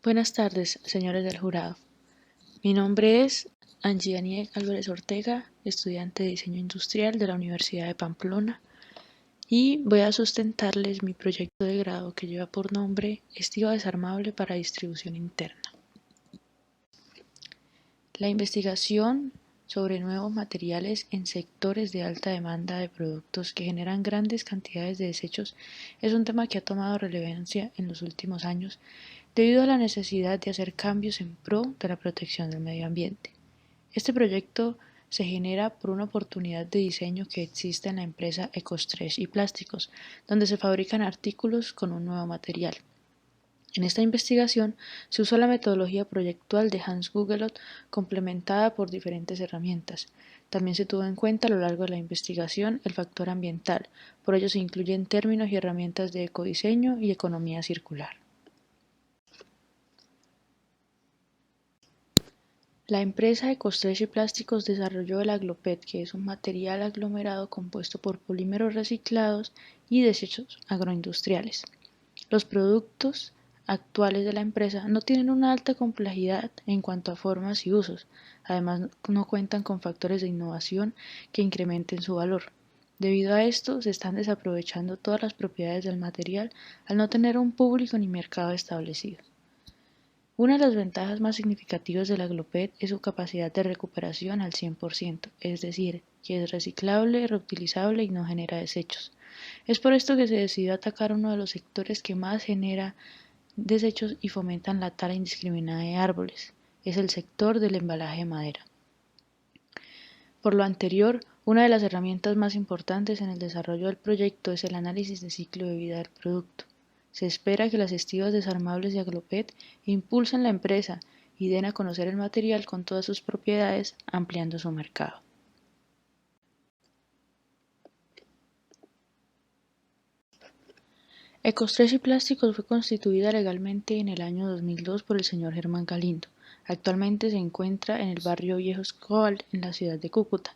Buenas tardes, señores del jurado. Mi nombre es Angie Daniel Álvarez Ortega, estudiante de Diseño Industrial de la Universidad de Pamplona, y voy a sustentarles mi proyecto de grado que lleva por nombre Estiba desarmable para distribución interna. La investigación sobre nuevos materiales en sectores de alta demanda de productos que generan grandes cantidades de desechos es un tema que ha tomado relevancia en los últimos años debido a la necesidad de hacer cambios en pro de la protección del medio ambiente. Este proyecto se genera por una oportunidad de diseño que existe en la empresa Ecostretch y Plásticos, donde se fabrican artículos con un nuevo material. En esta investigación se usó la metodología proyectual de Hans Gugelot complementada por diferentes herramientas. También se tuvo en cuenta a lo largo de la investigación el factor ambiental, por ello se incluyen términos y herramientas de ecodiseño y economía circular. La empresa Ecostretch y Plásticos desarrolló el Aglopet, que es un material aglomerado compuesto por polímeros reciclados y desechos agroindustriales. Los productos actuales de la empresa no tienen una alta complejidad en cuanto a formas y usos, además no cuentan con factores de innovación que incrementen su valor. Debido a esto, se están desaprovechando todas las propiedades del material al no tener un público ni mercado establecido. Una de las ventajas más significativas del Aglopet es su capacidad de recuperación al 100%, es decir, que es reciclable, reutilizable y no genera desechos. Es por esto que se decidió atacar uno de los sectores que más genera desechos y fomentan la tala indiscriminada de árboles. Es el sector del embalaje de madera. Por lo anterior, una de las herramientas más importantes en el desarrollo del proyecto es el análisis de ciclo de vida del producto. Se espera que las estivas desarmables de Aglopet impulsen la empresa y den a conocer el material con todas sus propiedades, ampliando su mercado. Ecostretch y Plásticos fue constituida legalmente en el año 2002 por el señor Germán Galindo. Actualmente se encuentra en el barrio Viejo Escobal, en la ciudad de Cúcuta.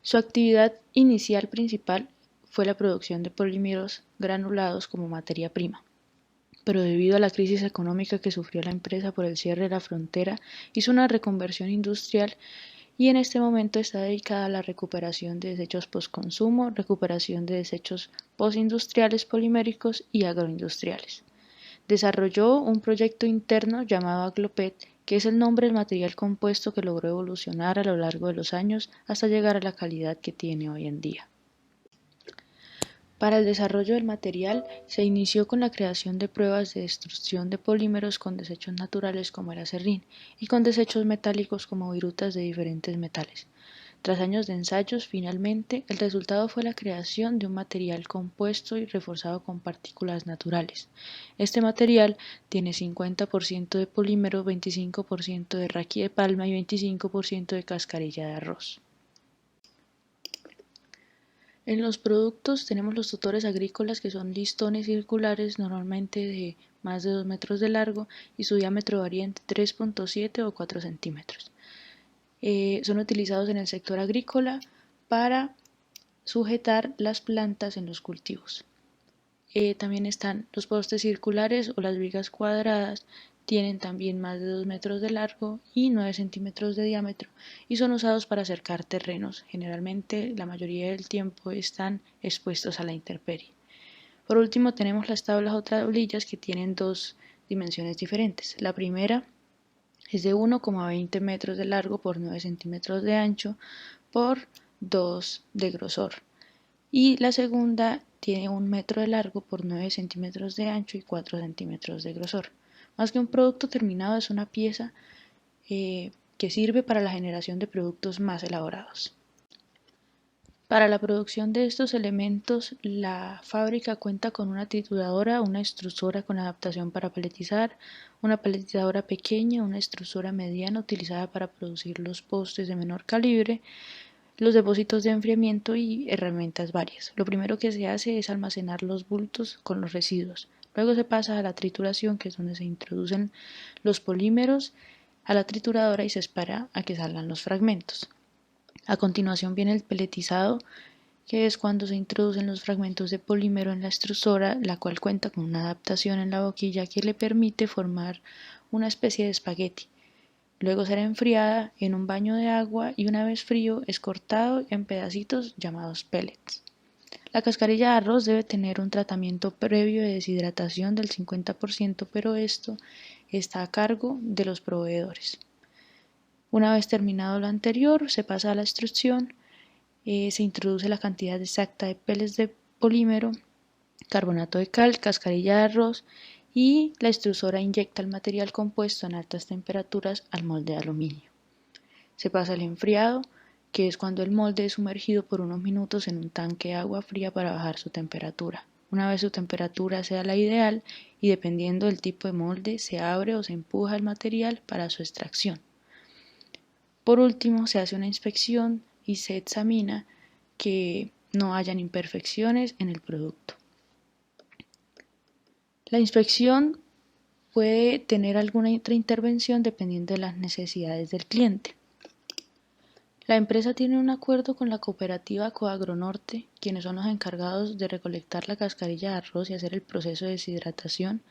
Su actividad inicial principal fue la producción de polímeros granulados como materia prima, pero debido a la crisis económica que sufrió la empresa por el cierre de la frontera, hizo una reconversión industrial y en este momento está dedicada a la recuperación de desechos postconsumo, recuperación de desechos postindustriales poliméricos y agroindustriales. Desarrolló un proyecto interno llamado Aglopet, que es el nombre del material compuesto que logró evolucionar a lo largo de los años hasta llegar a la calidad que tiene hoy en día. Para el desarrollo del material se inició con la creación de pruebas de destrucción de polímeros con desechos naturales como el acerrín y con desechos metálicos como virutas de diferentes metales. Tras años de ensayos, finalmente, el resultado fue la creación de un material compuesto y reforzado con partículas naturales. Este material tiene 50% de polímero, 25% de raqui de palma y 25% de cascarilla de arroz. En los productos tenemos los tutores agrícolas, que son listones circulares normalmente de más de 2 metros de largo y su diámetro varía entre 3.7 o 4 centímetros. Son utilizados en el sector agrícola para sujetar las plantas en los cultivos. También están los postes circulares o las vigas cuadradas, tienen también más de 2 metros de largo y 9 centímetros de diámetro y son usados para cercar terrenos. Generalmente la mayoría del tiempo están expuestos a la intemperie. Por último tenemos las tablas o tablillas, que tienen dos dimensiones diferentes. La primera es de 1,20 metros de largo por 9 centímetros de ancho por 2 de grosor. Y la segunda tiene 1 metro de largo por 9 centímetros de ancho y 4 centímetros de grosor. Más que un producto terminado, es una pieza que sirve para la generación de productos más elaborados. Para la producción de estos elementos, la fábrica cuenta con una trituradora, una extrusora con adaptación para paletizar, una paletizadora pequeña, una extrusora mediana utilizada para producir los postes de menor calibre, los depósitos de enfriamiento y herramientas varias. Lo primero que se hace es almacenar los bultos con los residuos. Luego se pasa a la trituración, que es donde se introducen los polímeros a la trituradora y se espera a que salgan los fragmentos. A continuación viene el peletizado, que es cuando se introducen los fragmentos de polímero en la extrusora, la cual cuenta con una adaptación en la boquilla que le permite formar una especie de espagueti. Luego será enfriada en un baño de agua y una vez frío es cortado en pedacitos llamados pellets. La cascarilla de arroz debe tener un tratamiento previo de deshidratación del 50%, pero esto está a cargo de los proveedores. Una vez terminado lo anterior, se pasa a la extrusión, se introduce la cantidad exacta de pellets de polímero, carbonato de cal, cascarilla de arroz y la extrusora inyecta el material compuesto en altas temperaturas al molde de aluminio. Se pasa al enfriado, que es cuando el molde es sumergido por unos minutos en un tanque de agua fría para bajar su temperatura. Una vez su temperatura sea la ideal y dependiendo del tipo de molde, se abre o se empuja el material para su extracción. Por último, se hace una inspección y se examina que no hayan imperfecciones en el producto. La inspección puede tener alguna otra intervención dependiendo de las necesidades del cliente. La empresa tiene un acuerdo con la cooperativa Coagronorte, quienes son los encargados de recolectar la cascarilla de arroz y hacer el proceso de deshidratación.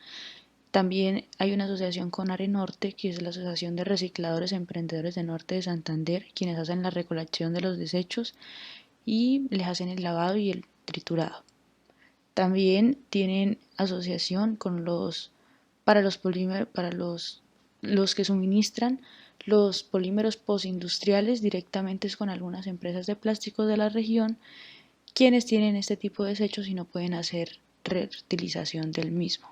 También hay una asociación con Arenorte, que es la Asociación de Recicladores e Emprendedores de Norte de Santander, quienes hacen la recolección de los desechos y les hacen el lavado y el triturado. También tienen asociación con para los que suministran los polímeros postindustriales directamente con algunas empresas de plásticos de la región, quienes tienen este tipo de desechos y no pueden hacer reutilización del mismo.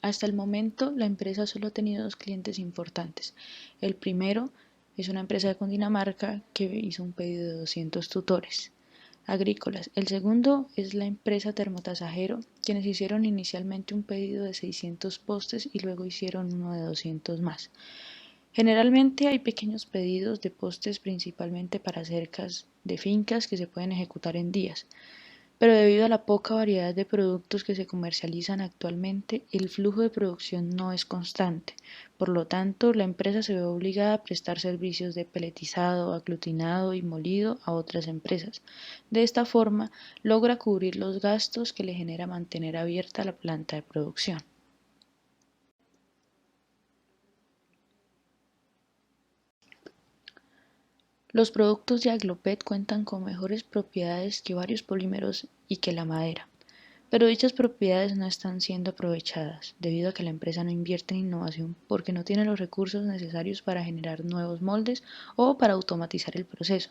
Hasta el momento, la empresa solo ha tenido dos clientes importantes. El primero es una empresa de Cundinamarca que hizo un pedido de 200 tutores agrícolas. El segundo es la empresa Termotasajero, quienes hicieron inicialmente un pedido de 600 postes y luego hicieron uno de 200 más. Generalmente hay pequeños pedidos de postes principalmente para cercas de fincas que se pueden ejecutar en días, pero debido a la poca variedad de productos que se comercializan actualmente, el flujo de producción no es constante. Por lo tanto, la empresa se ve obligada a prestar servicios de peletizado, aglutinado y molido a otras empresas. De esta forma, logra cubrir los gastos que le genera mantener abierta la planta de producción. Los productos de Aglopet cuentan con mejores propiedades que varios polímeros y que la madera, pero dichas propiedades no están siendo aprovechadas, debido a que la empresa no invierte en innovación porque no tiene los recursos necesarios para generar nuevos moldes o para automatizar el proceso.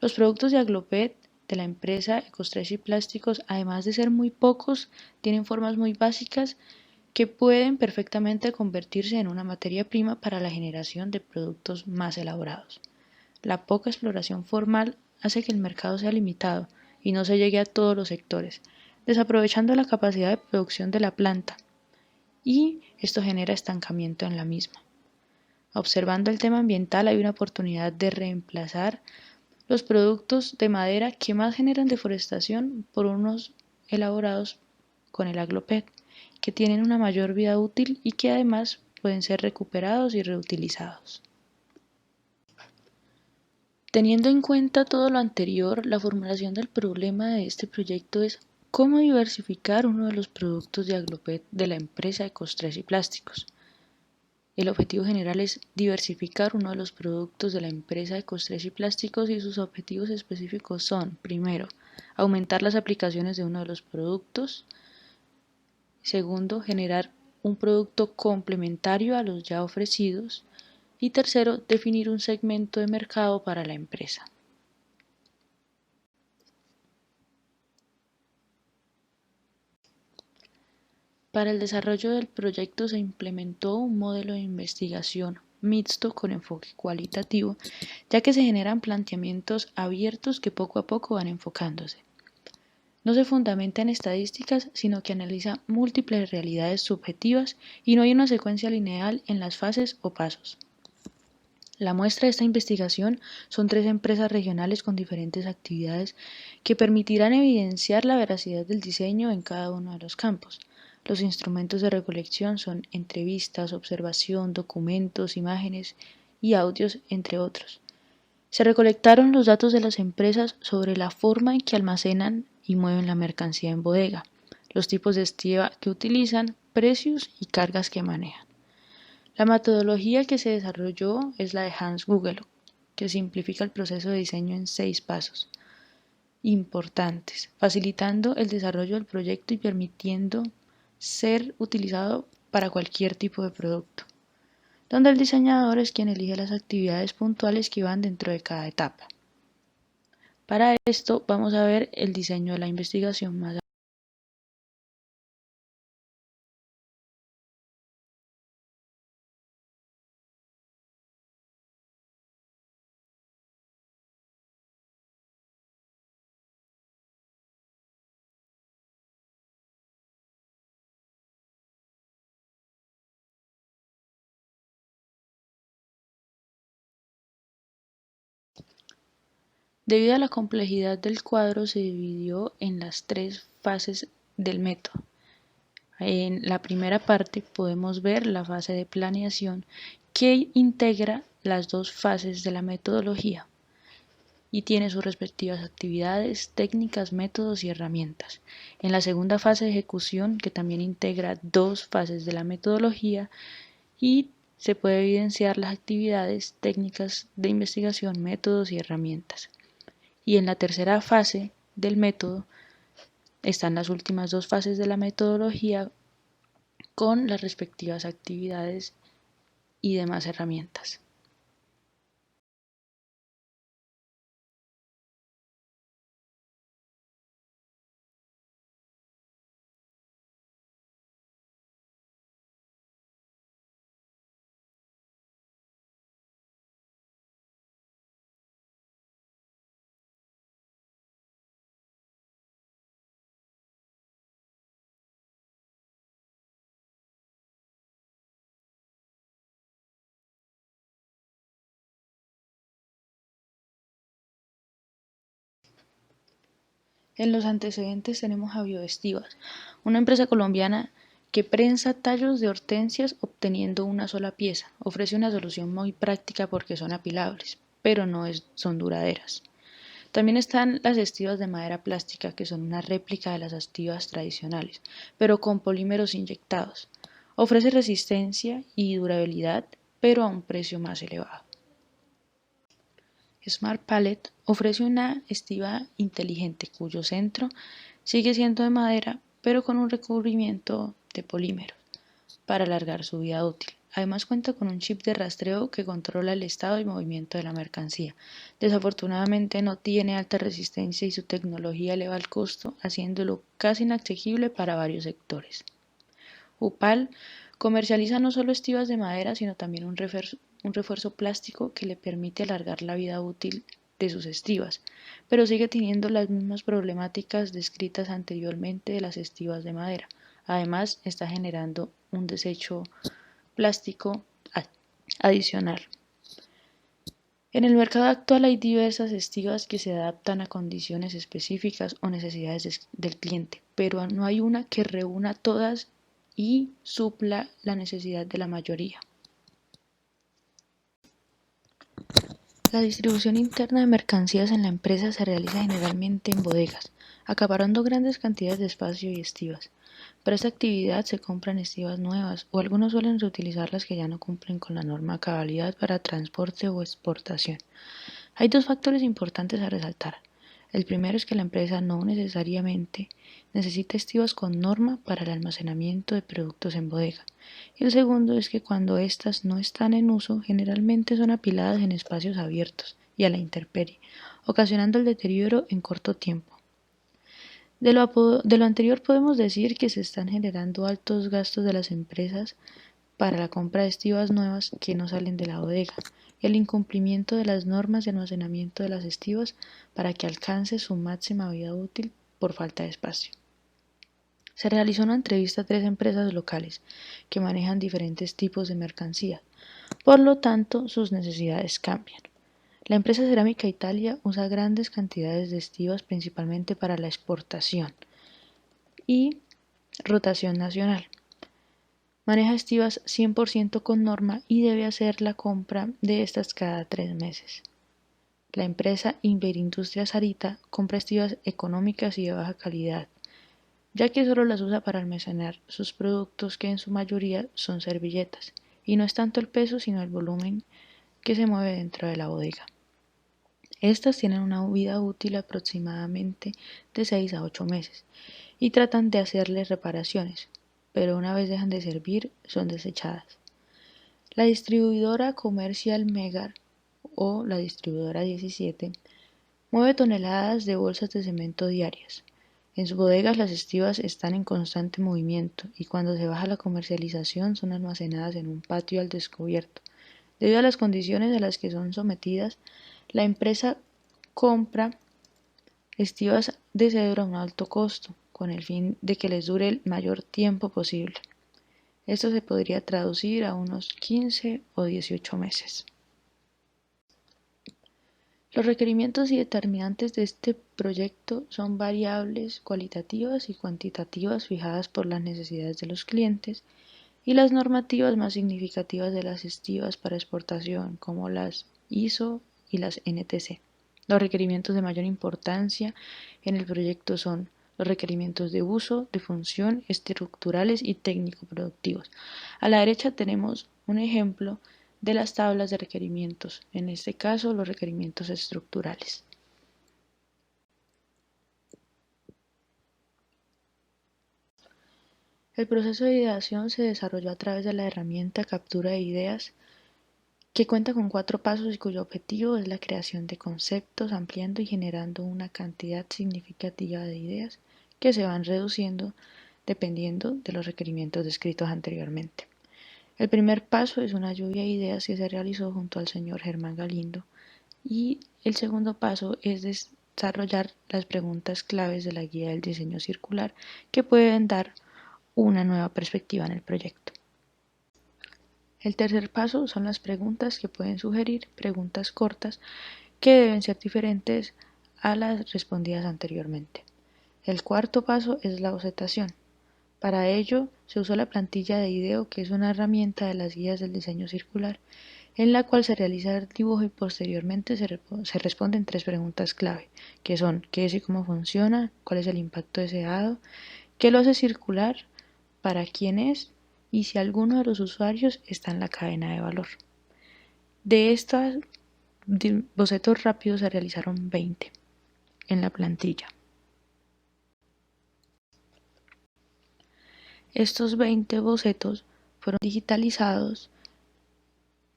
Los productos de Aglopet de la empresa Ecostress y Plásticos, además de ser muy pocos, tienen formas muy básicas que pueden perfectamente convertirse en una materia prima para la generación de productos más elaborados. La poca exploración formal hace que el mercado sea limitado y no se llegue a todos los sectores, desaprovechando la capacidad de producción de la planta, y esto genera estancamiento en la misma. Observando el tema ambiental, hay una oportunidad de reemplazar los productos de madera que más generan deforestación por unos elaborados con el Aglopet, que tienen una mayor vida útil y que además pueden ser recuperados y reutilizados. Teniendo en cuenta todo lo anterior, la formulación del problema de este proyecto es cómo diversificar uno de los productos de Aglopet de la empresa Ecostress y Plásticos. El objetivo general es diversificar uno de los productos de la empresa Ecostress y Plásticos y sus objetivos específicos son, primero, aumentar las aplicaciones de uno de los productos. Segundo, generar un producto complementario a los ya ofrecidos. Y tercero, definir un segmento de mercado para la empresa. Para el desarrollo del proyecto se implementó un modelo de investigación mixto con enfoque cualitativo, ya que se generan planteamientos abiertos que poco a poco van enfocándose. No se fundamenta en estadísticas, sino que analiza múltiples realidades subjetivas y no hay una secuencia lineal en las fases o pasos. La muestra de esta investigación son 3 empresas regionales con diferentes actividades que permitirán evidenciar la veracidad del diseño en cada uno de los campos. Los instrumentos de recolección son entrevistas, observación, documentos, imágenes y audios, entre otros. Se recolectaron los datos de las empresas sobre la forma en que almacenan y mueven la mercancía en bodega, los tipos de estiva que utilizan, precios y cargas que manejan. La metodología que se desarrolló es la de Hans Gugelo, que simplifica el proceso de diseño en 6 pasos importantes, facilitando el desarrollo del proyecto y permitiendo ser utilizado para cualquier tipo de producto, donde el diseñador es quien elige las actividades puntuales que van dentro de cada etapa. Para esto vamos a ver el diseño de la investigación más. Debido a la complejidad del cuadro, se dividió en las 3 fases del método. En la primera parte podemos ver la fase de planeación que integra las 2 fases de la metodología y tiene sus respectivas actividades, técnicas, métodos y herramientas. En la segunda fase de ejecución, que también integra 2 fases de la metodología y se puede evidenciar las actividades, técnicas de investigación, métodos y herramientas. Y en la tercera fase del método están las últimas 2 fases de la metodología con las respectivas actividades y demás herramientas. En los antecedentes tenemos a Bioestivas, una empresa colombiana que prensa tallos de hortensias obteniendo una sola pieza. Ofrece una solución muy práctica porque son apilables, pero son duraderas. También están las estivas de madera plástica, que son una réplica de las estivas tradicionales, pero con polímeros inyectados. Ofrece resistencia y durabilidad, pero a un precio más elevado. Smart Pallet ofrece una estiva inteligente cuyo centro sigue siendo de madera, pero con un recubrimiento de polímero para alargar su vida útil. Además cuenta con un chip de rastreo que controla el estado y movimiento de la mercancía. Desafortunadamente no tiene alta resistencia y su tecnología eleva el costo, haciéndolo casi inaccesible para varios sectores. UPAL comercializa no solo estivas de madera, sino también un refuerzo plástico que le permite alargar la vida útil de sus estivas, pero sigue teniendo las mismas problemáticas descritas anteriormente de las estivas de madera. Además, está generando un desecho plástico adicional. En el mercado actual hay diversas estivas que se adaptan a condiciones específicas o necesidades del cliente, pero no hay una que reúna todas y supla la necesidad de la mayoría. La distribución interna de mercancías en la empresa se realiza generalmente en bodegas, acaparando grandes cantidades de espacio y estivas. Para esta actividad se compran estivas nuevas o algunos suelen reutilizar las que ya no cumplen con la norma de cabalidad para transporte o exportación. Hay 2 factores importantes a resaltar. El primero es que la empresa no necesariamente necesita estivas con norma para el almacenamiento de productos en bodega. Y el segundo es que cuando éstas no están en uso, generalmente son apiladas en espacios abiertos y a la intemperie, ocasionando el deterioro en corto tiempo. De lo anterior podemos decir que se están generando altos gastos de las empresas para la compra de estivas nuevas que no salen de la bodega, el incumplimiento de las normas de almacenamiento de las estivas para que alcance su máxima vida útil por falta de espacio. Se realizó una entrevista a 3 empresas locales que manejan diferentes tipos de mercancía, por lo tanto sus necesidades cambian. La empresa Cerámica Italia usa grandes cantidades de estivas principalmente para la exportación y rotación nacional. Maneja estivas 100% con norma y debe hacer la compra de estas cada 3 meses. La empresa Inverindustrias Sarita compra estivas económicas y de baja calidad, ya que solo las usa para almacenar sus productos, que en su mayoría son servilletas, y no es tanto el peso sino el volumen que se mueve dentro de la bodega. Estas tienen una vida útil aproximadamente de 6 a 8 meses y tratan de hacerles reparaciones, pero una vez dejan de servir son desechadas. La distribuidora comercial Megar o la distribuidora 17 mueve toneladas de bolsas de cemento diarias. En sus bodegas las estivas están en constante movimiento y cuando se baja la comercialización son almacenadas en un patio al descubierto. Debido a las condiciones a las que son sometidas, la empresa compra estivas de cedro a un alto costo, con el fin de que les dure el mayor tiempo posible. Esto se podría traducir a unos 15 o 18 meses. Los requerimientos y determinantes de este proyecto son variables cualitativas y cuantitativas fijadas por las necesidades de los clientes y las normativas más significativas de las estivas para exportación, como las ISO y las NTC. Los requerimientos de mayor importancia en el proyecto son los requerimientos de uso, de función, estructurales y técnico-productivos. A la derecha tenemos un ejemplo de las tablas de requerimientos, en este caso los requerimientos estructurales. El proceso de ideación se desarrolló a través de la herramienta captura de ideas, que cuenta con 4 pasos y cuyo objetivo es la creación de conceptos, ampliando y generando una cantidad significativa de ideas que se van reduciendo dependiendo de los requerimientos descritos anteriormente. El primer paso es una lluvia de ideas que se realizó junto al señor Germán Galindo y el segundo paso es desarrollar las preguntas claves de la guía del diseño circular que pueden dar una nueva perspectiva en el proyecto. El tercer paso son las preguntas, que pueden sugerir preguntas cortas que deben ser diferentes a las respondidas anteriormente. El cuarto paso es la bocetación. Para ello se usó la plantilla de IDEO, que es una herramienta de las guías del diseño circular, en la cual se realiza el dibujo y posteriormente se responden 3 preguntas clave, que son: ¿qué es y cómo funciona? ¿Cuál es el impacto deseado? ¿Qué lo hace circular? ¿Para quién es? Y si alguno de los usuarios está en la cadena de valor. De estos bocetos rápidos se realizaron 20 en la plantilla. Estos 20 bocetos fueron digitalizados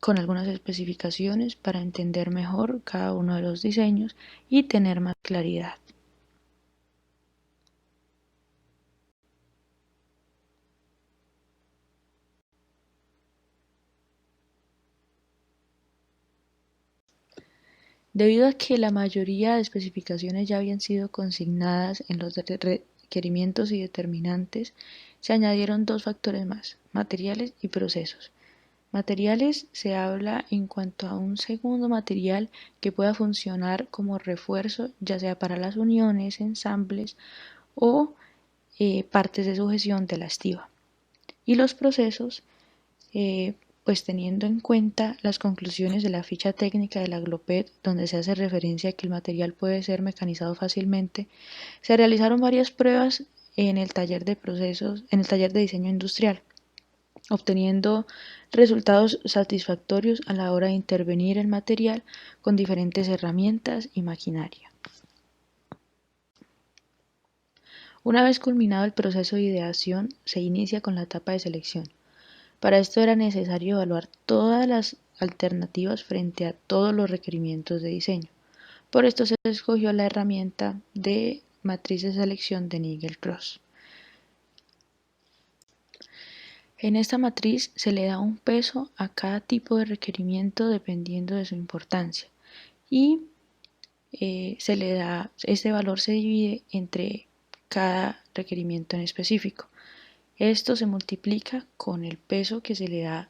con algunas especificaciones para entender mejor cada uno de los diseños y tener más claridad. Debido a que la mayoría de especificaciones ya habían sido consignadas en los requerimientos y determinantes, se añadieron 2 factores más: materiales y procesos. Materiales se habla en cuanto a un segundo material que pueda funcionar como refuerzo, ya sea para las uniones, ensambles o partes de sujeción de la estiva. Y los procesos, pues teniendo en cuenta las conclusiones de la ficha técnica de la Gloped, donde se hace referencia a que el material puede ser mecanizado fácilmente, se realizaron varias pruebas en el taller de procesos, en el taller de diseño industrial, obteniendo resultados satisfactorios a la hora de intervenir el material con diferentes herramientas y maquinaria. Una vez culminado el proceso de ideación, se inicia con la etapa de selección. Para esto era necesario evaluar todas las alternativas frente a todos los requerimientos de diseño. Por esto se escogió la herramienta de matriz de selección de Nigel-Cross. En esta matriz se le da un peso a cada tipo de requerimiento dependiendo de su importancia y este valor se divide entre cada requerimiento en específico. Esto se multiplica con el peso que se le da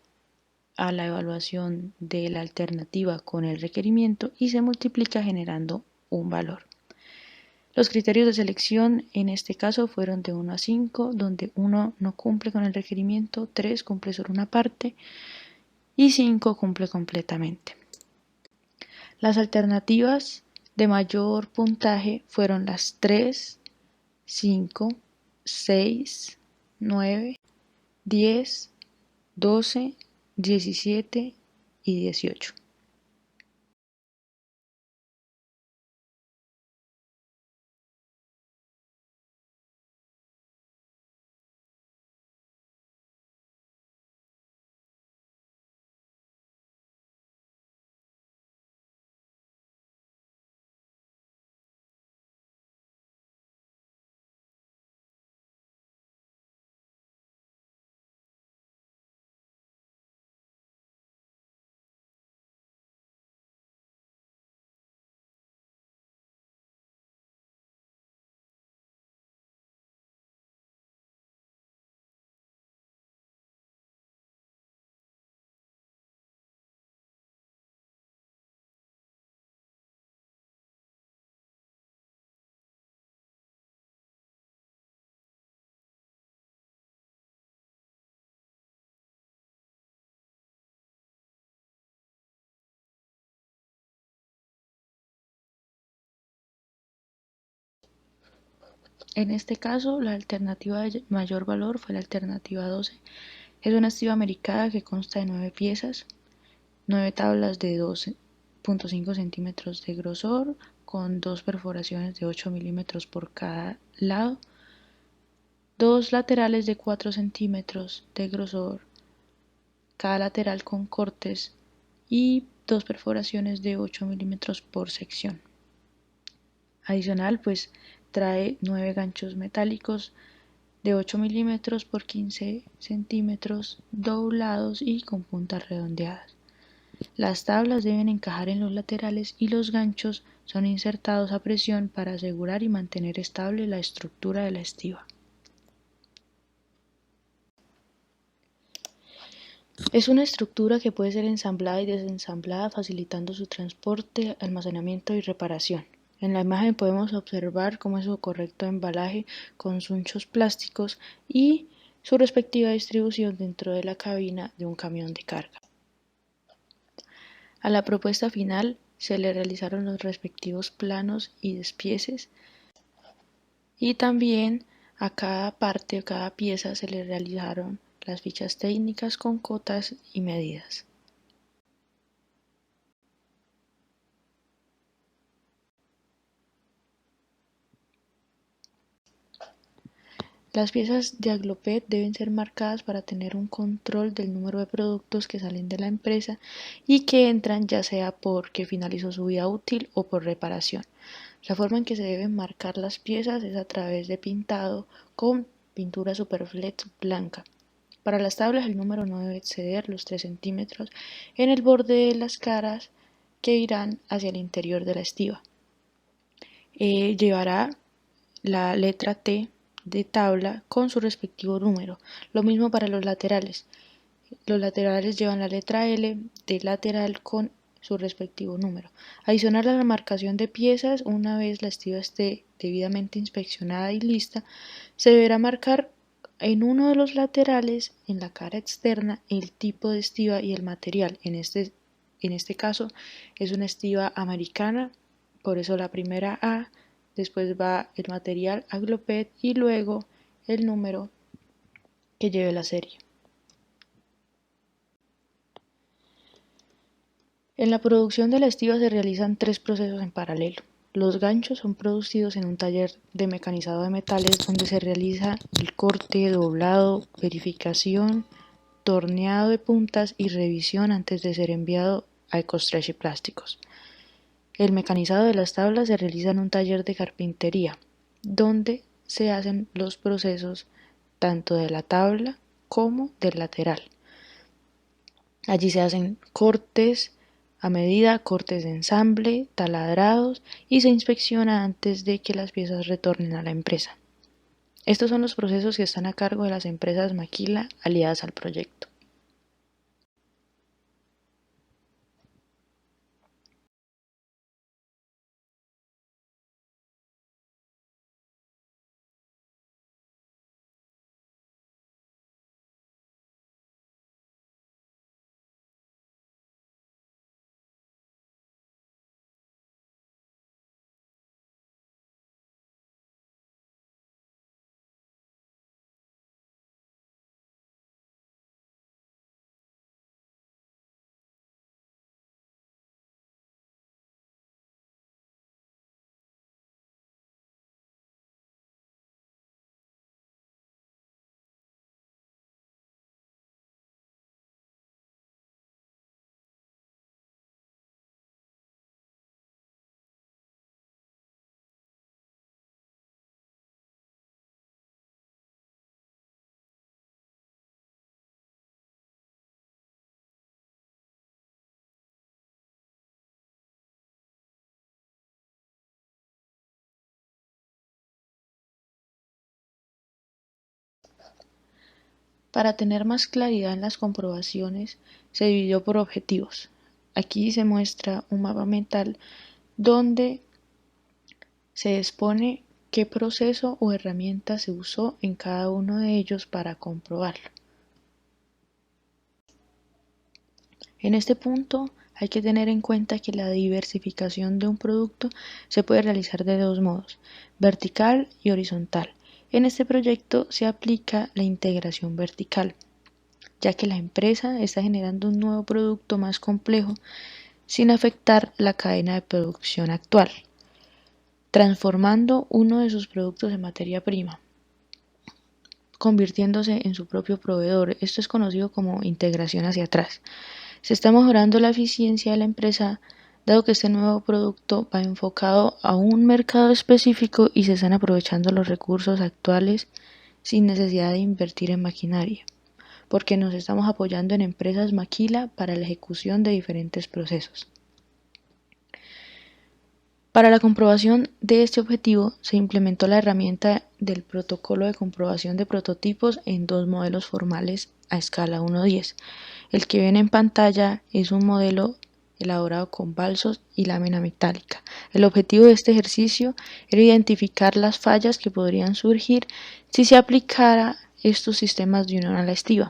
a la evaluación de la alternativa con el requerimiento y se multiplica generando un valor. Los criterios de selección en este caso fueron de 1 a 5, donde 1 no cumple con el requerimiento, 3 cumple solo una parte y 5 cumple completamente. Las alternativas de mayor puntaje fueron las 3, 5, 6, 9, 10, 12, 17 y 18. En este caso, la alternativa de mayor valor fue la alternativa 12. Es una estiva americana que consta de 9 piezas, 9 tablas de 12,5 centímetros de grosor, con 2 perforaciones de 8 milímetros por cada lado, 2 laterales de 4 centímetros de grosor, cada lateral con cortes y 2 perforaciones de 8 milímetros por sección. Adicional, pues trae 9 ganchos metálicos de 8 milímetros por 15 centímetros doblados y con puntas redondeadas. Las tablas deben encajar en los laterales y los ganchos son insertados a presión para asegurar y mantener estable la estructura de la estiba. Es una estructura que puede ser ensamblada y desensamblada facilitando su transporte, almacenamiento y reparación. En la imagen podemos observar cómo es su correcto embalaje con sunchos plásticos y su respectiva distribución dentro de la cabina de un camión de carga. A la propuesta final se le realizaron los respectivos planos y despieces y también a cada parte o cada pieza se le realizaron las fichas técnicas con cotas y medidas. Las piezas de Agloped deben ser marcadas para tener un control del número de productos que salen de la empresa y que entran ya sea porque finalizó su vida útil o por reparación. La forma en que se deben marcar las piezas es a través de pintado con pintura Superflex blanca. Para las tablas el número no debe exceder los 3 centímetros en el borde de las caras que irán hacia el interior de la estiba. Llevará la letra T de tabla con su respectivo número. Lo mismo para los laterales. Los laterales llevan la letra L de lateral con su respectivo número. Adicional a la marcación de piezas, una vez la estiba esté debidamente inspeccionada y lista, se deberá marcar en uno de los laterales, en la cara externa, el tipo de estiba y el material. En este caso es una estiba americana, por eso la primera A, después va el material Agloped y luego el número que lleve la serie. En la producción de la estiba se realizan 3 procesos en paralelo. Los ganchos son producidos en un taller de mecanizado de metales donde se realiza el corte, doblado, verificación, torneado de puntas y revisión antes de ser enviado a Ecostretch y Plásticos. El mecanizado de las tablas se realiza en un taller de carpintería, donde se hacen los procesos tanto de la tabla como del lateral. Allí se hacen cortes a medida, cortes de ensamble, taladrados y se inspecciona antes de que las piezas retornen a la empresa. Estos son los procesos que están a cargo de las empresas Maquila aliadas al proyecto. Para tener más claridad en las comprobaciones, se dividió por objetivos. Aquí se muestra un mapa mental donde se expone qué proceso o herramienta se usó en cada uno de ellos para comprobarlo. En este punto hay que tener en cuenta que la diversificación de un producto se puede realizar de dos modos, vertical y horizontal. En este proyecto se aplica la integración vertical, ya que la empresa está generando un nuevo producto más complejo sin afectar la cadena de producción actual, transformando uno de sus productos en materia prima, convirtiéndose en su propio proveedor. Esto es conocido como integración hacia atrás. Se está mejorando la eficiencia de la empresa, dado que este nuevo producto va enfocado a un mercado específico y se están aprovechando los recursos actuales sin necesidad de invertir en maquinaria, porque nos estamos apoyando en empresas maquila para la ejecución de diferentes procesos. Para la comprobación de este objetivo se implementó la herramienta del protocolo de comprobación de prototipos en dos modelos formales a escala 1:10. El que ven en pantalla es un modelo elaborado con balsos y lámina metálica. El objetivo de este ejercicio era identificar las fallas que podrían surgir si se aplicara estos sistemas de unión a la estiba.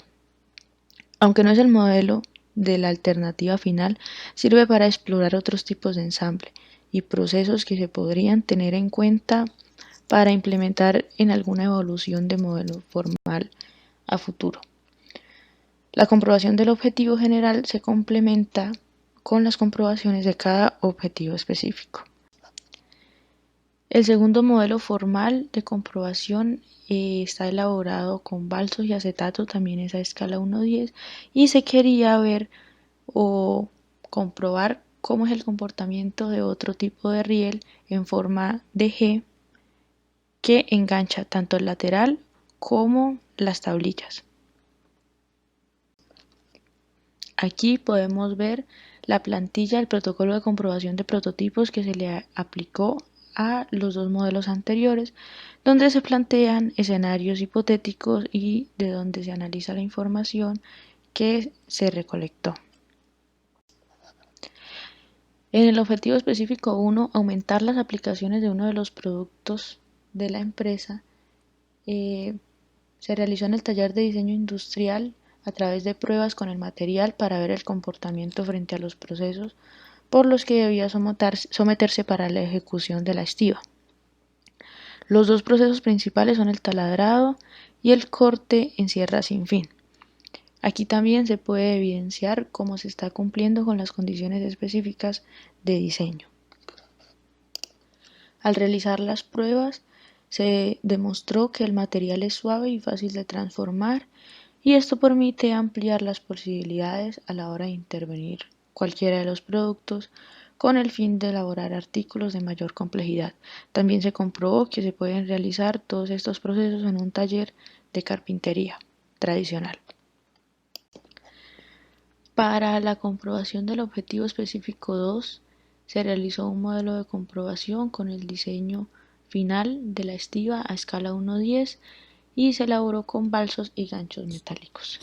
Aunque no es el modelo de la alternativa final, sirve para explorar otros tipos de ensamble y procesos que se podrían tener en cuenta para implementar en alguna evolución de modelo formal a futuro. La comprobación del objetivo general se complementa con las comprobaciones de cada objetivo específico. El segundo modelo formal de comprobación está elaborado con balsos y acetato, también es a escala 1:10, y se quería ver o comprobar cómo es el comportamiento de otro tipo de riel en forma de G que engancha tanto el lateral como las tablillas. Aquí podemos ver la plantilla del protocolo de comprobación de prototipos que se le aplicó a los dos modelos anteriores, donde se plantean escenarios hipotéticos y de donde se analiza la información que se recolectó. En el objetivo específico 1, aumentar las aplicaciones de uno de los productos de la empresa, se realizó en el taller de diseño industrial a través de pruebas con el material para ver el comportamiento frente a los procesos por los que debía someterse para la ejecución de la estiba. Los dos procesos principales son el taladrado y el corte en sierra sin fin. Aquí también se puede evidenciar cómo se está cumpliendo con las condiciones específicas de diseño. Al realizar las pruebas, se demostró que el material es suave y fácil de transformar, y esto permite ampliar las posibilidades a la hora de intervenir cualquiera de los productos con el fin de elaborar artículos de mayor complejidad. También se comprobó que se pueden realizar todos estos procesos en un taller de carpintería tradicional. Para la comprobación del objetivo específico 2, se realizó un modelo de comprobación con el diseño final de la estiba a escala 1:10 y se elaboró con balsos y ganchos metálicos.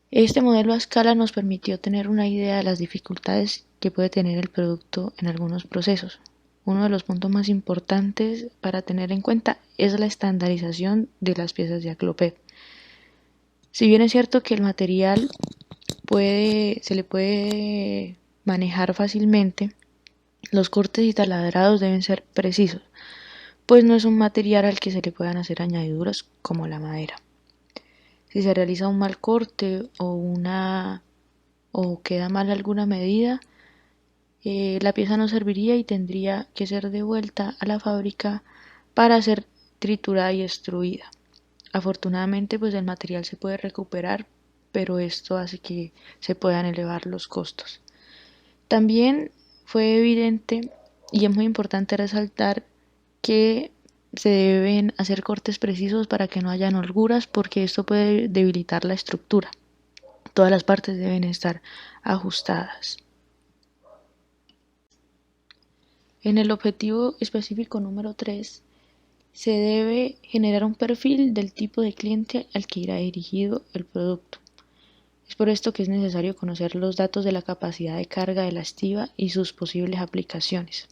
Este modelo a escala nos permitió tener una idea de las dificultades que puede tener el producto en algunos procesos. Uno de los puntos más importantes para tener en cuenta es la estandarización de las piezas de Aclopep. Si bien es cierto que el material se le puede manejar fácilmente, los cortes y taladrados deben ser precisos, pues no es un material al que se le puedan hacer añadiduras como la madera. Si se realiza un mal corte o queda mal alguna medida, la pieza no serviría y tendría que ser devuelta a la fábrica para ser triturada y destruida. Afortunadamente, pues el material se puede recuperar, pero esto hace que se puedan elevar los costos. También fue evidente y es muy importante resaltar que se deben hacer cortes precisos para que no hayan holguras, porque esto puede debilitar la estructura. Todas las partes deben estar ajustadas. En el objetivo específico número 3 Se debe generar un perfil del tipo de cliente al que irá dirigido el producto. Es por esto que es necesario conocer los datos de la capacidad de carga de la estiba y sus posibles aplicaciones.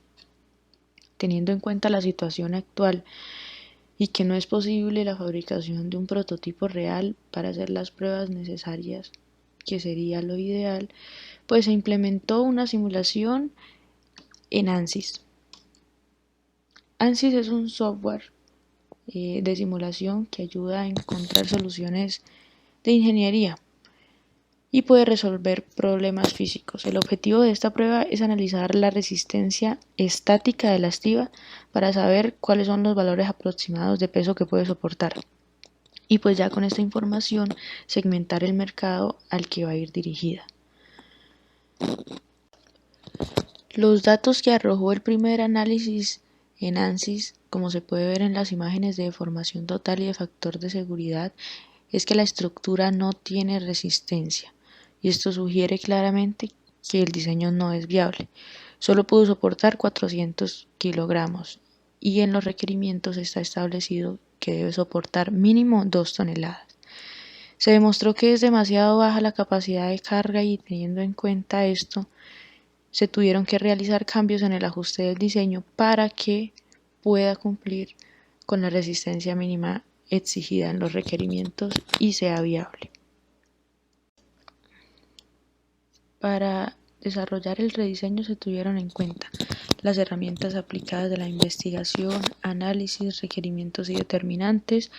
Teniendo en cuenta la situación actual y que no es posible la fabricación de un prototipo real para hacer las pruebas necesarias, que sería lo ideal, pues se implementó una simulación en ANSYS. ANSYS es un software de simulación que ayuda a encontrar soluciones de ingeniería y puede resolver problemas físicos. El objetivo de esta prueba es analizar la resistencia estática de la estiba para saber cuáles son los valores aproximados de peso que puede soportar. Y pues ya con esta información segmentar el mercado al que va a ir dirigida. Los datos que arrojó el primer análisis en ANSYS, como se puede ver en las imágenes de deformación total y de factor de seguridad, es que la estructura no tiene resistencia, y esto sugiere claramente que el diseño no es viable. Solo pudo soportar 400 kilogramos y en los requerimientos está establecido que debe soportar mínimo 2 toneladas. Se demostró que es demasiado baja la capacidad de carga y teniendo en cuenta esto, se tuvieron que realizar cambios en el ajuste del diseño para que pueda cumplir con la resistencia mínima exigida en los requerimientos y sea viable. Para desarrollar el rediseño se tuvieron en cuenta las herramientas aplicadas de la investigación, análisis, requerimientos y determinantes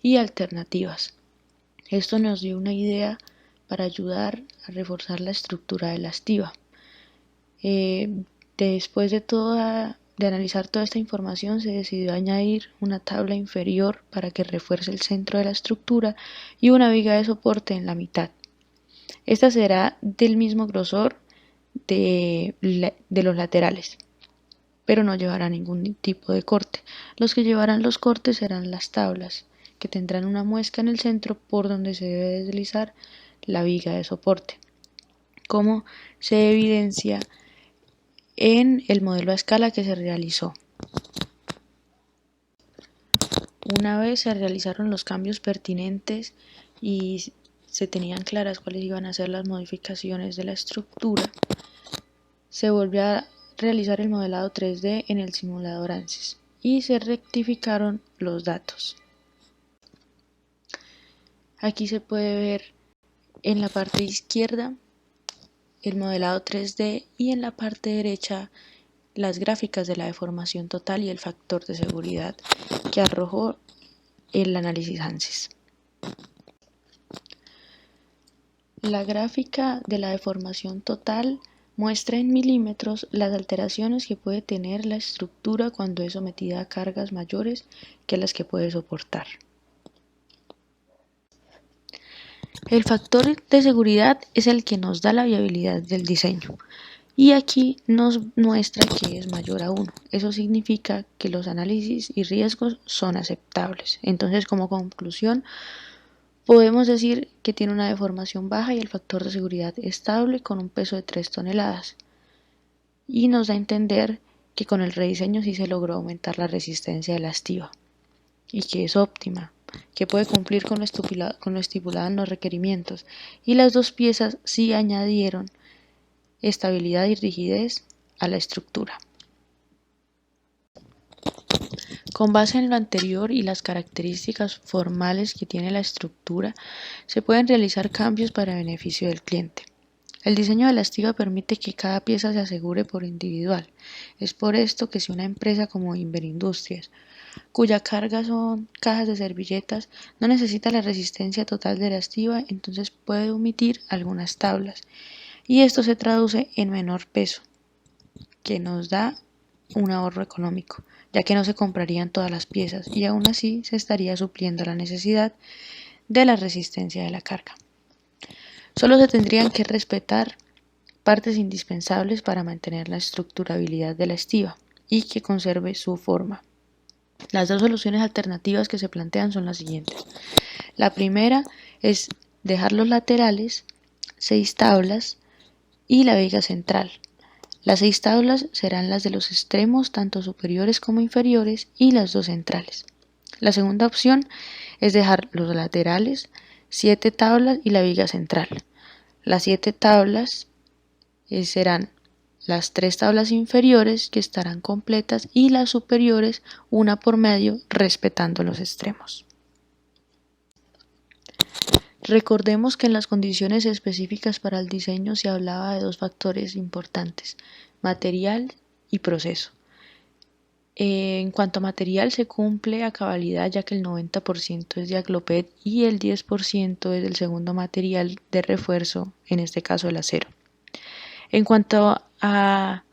y alternativas. Esto nos dio una idea para ayudar a reforzar la estructura de la estiba. Después de analizar toda esta información, se decidió añadir una tabla inferior para que refuerce el centro de la estructura y una viga de soporte en la mitad. Esta será del mismo grosor de los laterales, pero no llevará ningún tipo de corte. Los que llevarán los cortes serán las tablas, que tendrán una muesca en el centro por donde se debe deslizar la viga de soporte, como se evidencia en el modelo a escala que se realizó. Una vez se realizaron los cambios pertinentes y se tenían claras cuáles iban a ser las modificaciones de la estructura, se volvió a realizar el modelado 3D en el simulador ANSYS y se rectificaron los datos. Aquí se puede ver en la parte izquierda el modelado 3D y en la parte derecha las gráficas de la deformación total y el factor de seguridad que arrojó el análisis ANSYS. La gráfica de la deformación total muestra en milímetros las alteraciones que puede tener la estructura cuando es sometida a cargas mayores que las que puede soportar. El factor de seguridad es el que nos da la viabilidad del diseño y aquí nos muestra que es mayor a 1. Eso significa que los análisis y riesgos son aceptables. Entonces, como conclusión, podemos decir que tiene una deformación baja y el factor de seguridad estable con un peso de 3 toneladas. Y nos da a entender que con el rediseño sí se logró aumentar la resistencia de la estiba y que es óptima, que puede cumplir con lo estipulado en los requerimientos. Y las dos piezas sí añadieron estabilidad y rigidez a la estructura. Con base en lo anterior y las características formales que tiene la estructura, se pueden realizar cambios para beneficio del cliente. El diseño de la estiba permite que cada pieza se asegure por individual. Es por esto que si una empresa como Inverindustrias, cuya carga son cajas de servilletas, no necesita la resistencia total de la estiba, entonces puede omitir algunas tablas. Y esto se traduce en menor peso, que nos da un ahorro económico, ya que no se comprarían todas las piezas y aún así se estaría supliendo la necesidad de la resistencia de la carga. Solo se tendrían que respetar partes indispensables para mantener la estructurabilidad de la estiba y que conserve su forma. Las dos soluciones alternativas que se plantean son las siguientes. La primera es dejar los laterales, 6 tablas y la viga central. Las 6 tablas serán las de los extremos, tanto superiores como inferiores, y las 2 centrales. La segunda opción es dejar los laterales, 7 tablas y la viga central. Las 7 tablas serán las 3 tablas inferiores, que estarán completas, y las superiores, una por medio, respetando los extremos. Recordemos que en las condiciones específicas para el diseño se hablaba de 2 factores importantes: material y proceso. En cuanto a material, se cumple a cabalidad, ya que el 90% es de agloped y el 10% es del segundo material de refuerzo, en este caso el acero. En cuanto a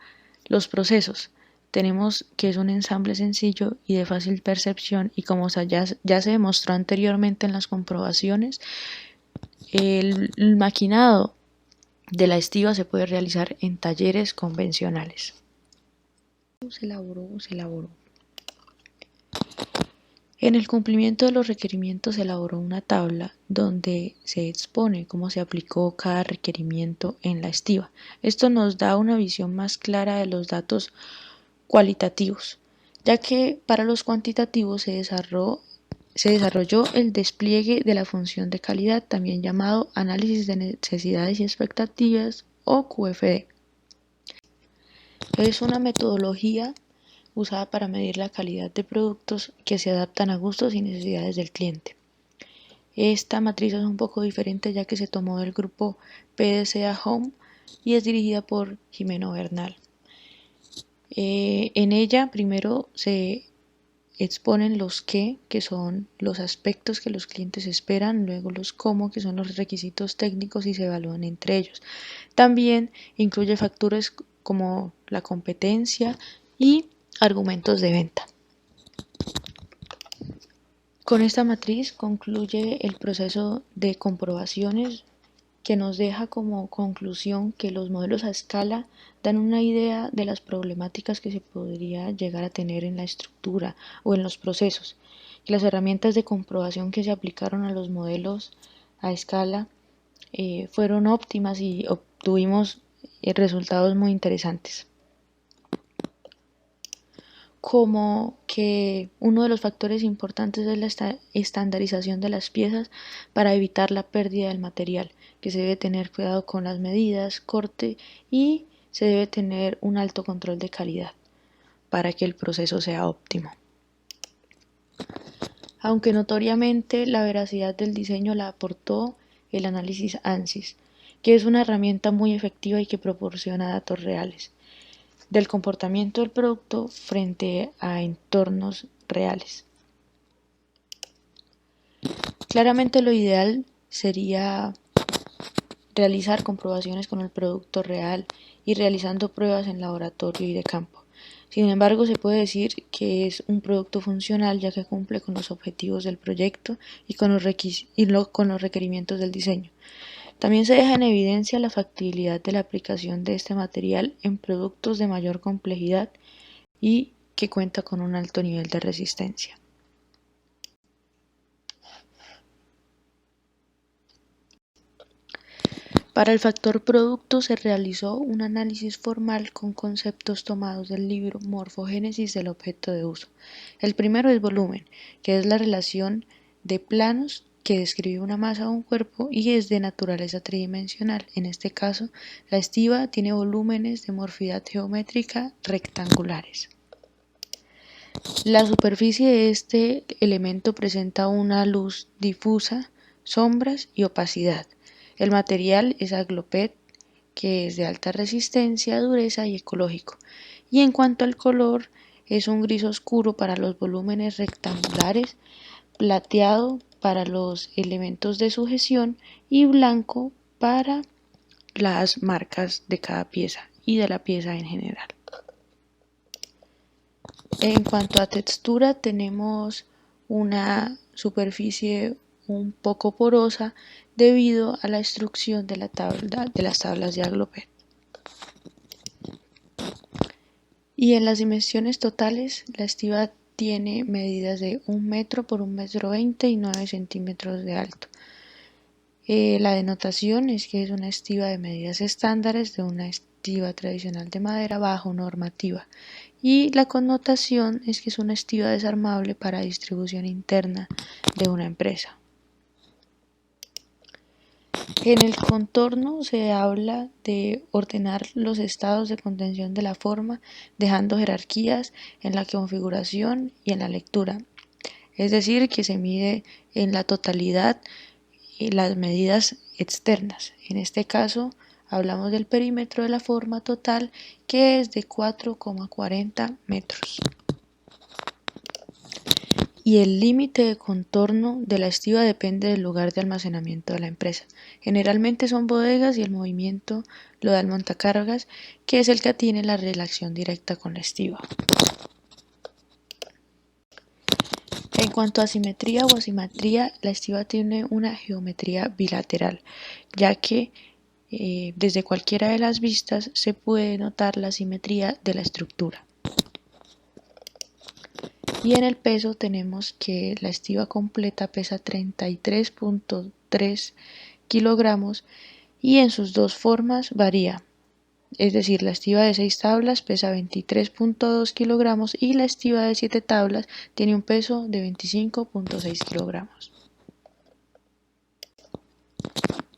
los procesos, tenemos que es un ensamble sencillo y de fácil percepción, y como ya se demostró anteriormente en las comprobaciones, el maquinado de la estiba se puede realizar en talleres convencionales. Se elaboró. En el cumplimiento de los requerimientos se elaboró una tabla donde se expone cómo se aplicó cada requerimiento en la estiba. Esto nos da una visión más clara de los datos cualitativos, ya que para los cuantitativos se desarrolló el despliegue de la función de calidad, también llamado análisis de necesidades y expectativas, o QFD. Es una metodología usada para medir la calidad de productos que se adaptan a gustos y necesidades del cliente. Esta matriz es un poco diferente, ya que se tomó del grupo PDCA Home y es dirigida por Jimeno Bernal. En ella primero se exponen los qué, que son los aspectos que los clientes esperan, luego los cómo, que son los requisitos técnicos, y se evalúan entre ellos. También incluye factores como la competencia y argumentos de venta. Con esta matriz concluye el proceso de comprobaciones, que nos deja como conclusión que los modelos a escala dan una idea de las problemáticas que se podría llegar a tener en la estructura o en los procesos. Las herramientas de comprobación que se aplicaron a los modelos a escala fueron óptimas y obtuvimos resultados muy interesantes, como que uno de los factores importantes es la estandarización de las piezas para evitar la pérdida del material, que se debe tener cuidado con las medidas, corte, y se debe tener un alto control de calidad para que el proceso sea óptimo. Aunque notoriamente la veracidad del diseño la aportó el análisis ANSYS, que es una herramienta muy efectiva y que proporciona datos reales del comportamiento del producto frente a entornos reales. Claramente lo ideal sería realizar comprobaciones con el producto real y realizando pruebas en laboratorio y de campo. Sin embargo, se puede decir que es un producto funcional, ya que cumple con los objetivos del proyecto y con los requerimientos del diseño. También se deja en evidencia la factibilidad de la aplicación de este material en productos de mayor complejidad y que cuenta con un alto nivel de resistencia. Para el factor producto se realizó un análisis formal con conceptos tomados del libro Morfogénesis del objeto de uso. El primero es volumen, que es la relación de planos que describe una masa o un cuerpo y es de naturaleza tridimensional. En este caso, la estiba tiene volúmenes de morfidad geométrica rectangulares. La superficie de este elemento presenta una luz difusa, sombras y opacidad. El material es agloped, que es de alta resistencia, dureza y ecológico. Y en cuanto al color, es un gris oscuro para los volúmenes rectangulares, plateado para los elementos de sujeción y blanco para las marcas de cada pieza y de la pieza en general. En cuanto a textura, tenemos una superficie un poco porosa debido a la extrusión de las tablas de agloped. Y en las dimensiones totales, la estiba tiene medidas de 1 metro por 1,20 metros y 9 centímetros de alto. La denotación es que es una estiba de medidas estándares de una estiba tradicional de madera bajo normativa. Y la connotación es que es una estiba desarmable para distribución interna de una empresa. En el contorno se habla de ordenar los estados de contención de la forma, dejando jerarquías en la configuración y en la lectura. Es decir, que se mide en la totalidad las medidas externas. En este caso, hablamos del perímetro de la forma total, que es de 4,40 metros. Y el límite de contorno de la estiba depende del lugar de almacenamiento de la empresa. Generalmente son bodegas y el movimiento lo da el montacargas, que es el que tiene la relación directa con la estiba. En cuanto a simetría o asimetría, la estiba tiene una geometría bilateral, ya que desde cualquiera de las vistas se puede notar la simetría de la estructura. Y en el peso tenemos que la estiba completa pesa 33,3 kilogramos y en sus dos formas varía. Es decir, la estiba de 6 tablas pesa 23,2 kilogramos y la estiba de 7 tablas tiene un peso de 25,6 kilogramos.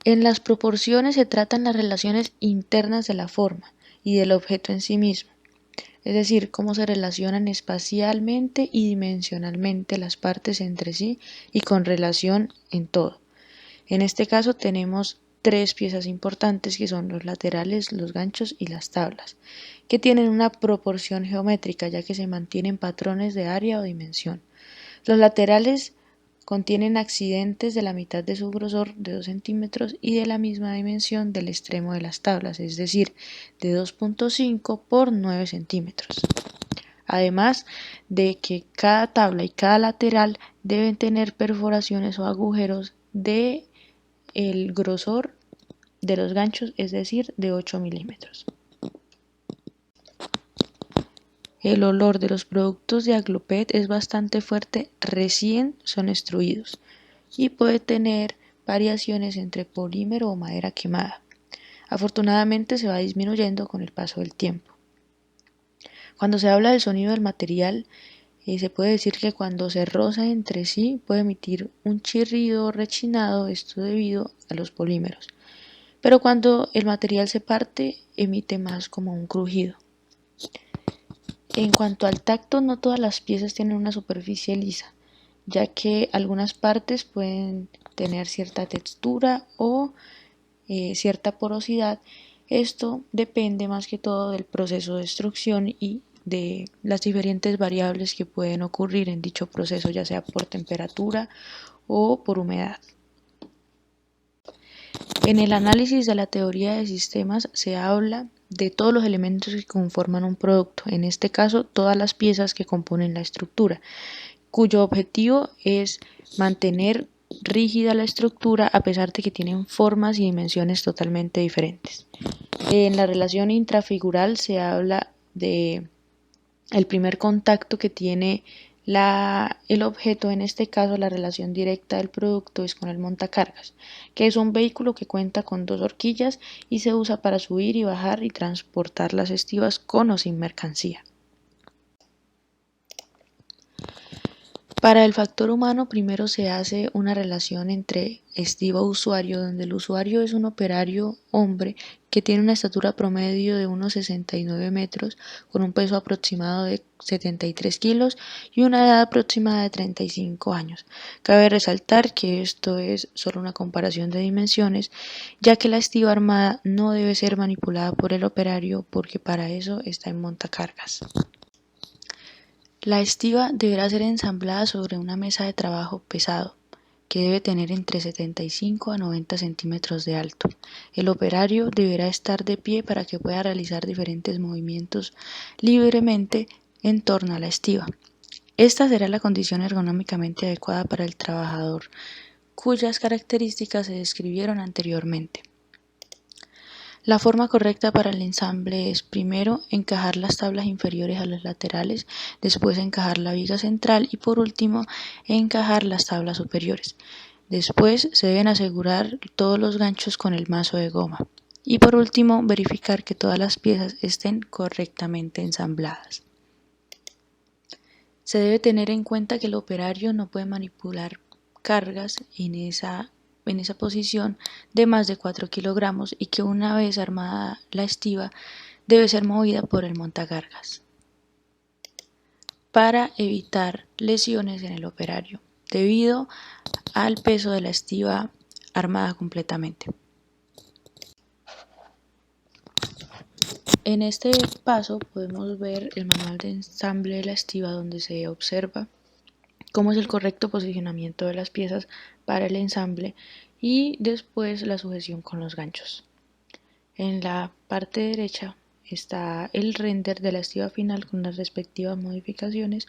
En las proporciones se tratan las relaciones internas de la forma y del objeto en sí mismo, es decir, cómo se relacionan espacialmente y dimensionalmente las partes entre sí y con relación en todo. En este caso tenemos tres piezas importantes que son los laterales, los ganchos y las tablas, que tienen una proporción geométrica ya que se mantienen patrones de área o dimensión. Los laterales contienen accidentes de la mitad de su grosor de 2 centímetros y de la misma dimensión del extremo de las tablas, es decir, de 2,5 por 9 centímetros. Además de que cada tabla y cada lateral deben tener perforaciones o agujeros de el grosor de los ganchos, es decir, de 8 milímetros. El olor de los productos de Aglopet es bastante fuerte recién son extruidos y puede tener variaciones entre polímero o madera quemada. Afortunadamente se va disminuyendo con el paso del tiempo. Cuando se habla del sonido del material, se puede decir que cuando se roza entre sí puede emitir un chirrido o rechinado, esto debido a los polímeros. Pero cuando el material se parte, emite más como un crujido. En cuanto al tacto, no todas las piezas tienen una superficie lisa, ya que algunas partes pueden tener cierta textura o cierta porosidad. Esto depende más que todo del proceso de extrusión y de las diferentes variables que pueden ocurrir en dicho proceso, ya sea por temperatura o por humedad. En el análisis de la teoría de sistemas se habla de todos los elementos que conforman un producto, en este caso todas las piezas que componen la estructura, cuyo objetivo es mantener rígida la estructura a pesar de que tienen formas y dimensiones totalmente diferentes. En la relación intrafigural se habla de el primer contacto que tiene el objeto, en este caso la relación directa del producto es con el montacargas, que es un vehículo que cuenta con dos horquillas y se usa para subir y bajar y transportar las estivas con o sin mercancía. Para el factor humano, primero se hace una relación entre estiba-usuario, donde el usuario es un operario hombre que tiene una estatura promedio de unos 69 metros, con un peso aproximado de 73 kilos y una edad aproximada de 35 años. Cabe resaltar que esto es solo una comparación de dimensiones, ya que la estiba armada no debe ser manipulada por el operario porque para eso está en montacargas. La estiba deberá ser ensamblada sobre una mesa de trabajo pesado, que debe tener entre 75 a 90 centímetros de alto. El operario deberá estar de pie para que pueda realizar diferentes movimientos libremente en torno a la estiba. Esta será la condición ergonómicamente adecuada para el trabajador, cuyas características se describieron anteriormente. La forma correcta para el ensamble es primero encajar las tablas inferiores a los laterales, después encajar la viga central y por último encajar las tablas superiores. Después se deben asegurar todos los ganchos con el mazo de goma. Y por último, verificar que todas las piezas estén correctamente ensambladas. Se debe tener en cuenta que el operario no puede manipular cargas en esa posición de más de 4 kilogramos y que una vez armada la estiba debe ser movida por el montacargas para evitar lesiones en el operario debido al peso de la estiba armada completamente. En este paso podemos ver el manual de ensamble de la estiba, donde se observa cómo es el correcto posicionamiento de las piezas para el ensamble y después la sujeción con los ganchos. En la parte derecha está el render de la estiba final con las respectivas modificaciones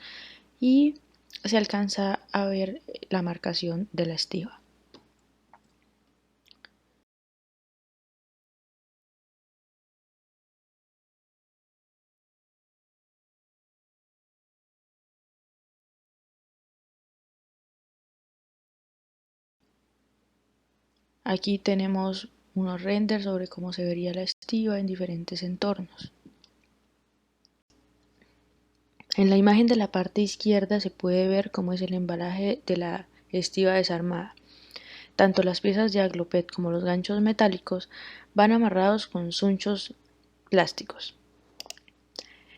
y se alcanza a ver la marcación de la estiba. Aquí tenemos unos renders sobre cómo se vería la estiba en diferentes entornos. En la imagen de la parte izquierda se puede ver cómo es el embalaje de la estiba desarmada. Tanto las piezas de aglopet como los ganchos metálicos van amarrados con sunchos plásticos.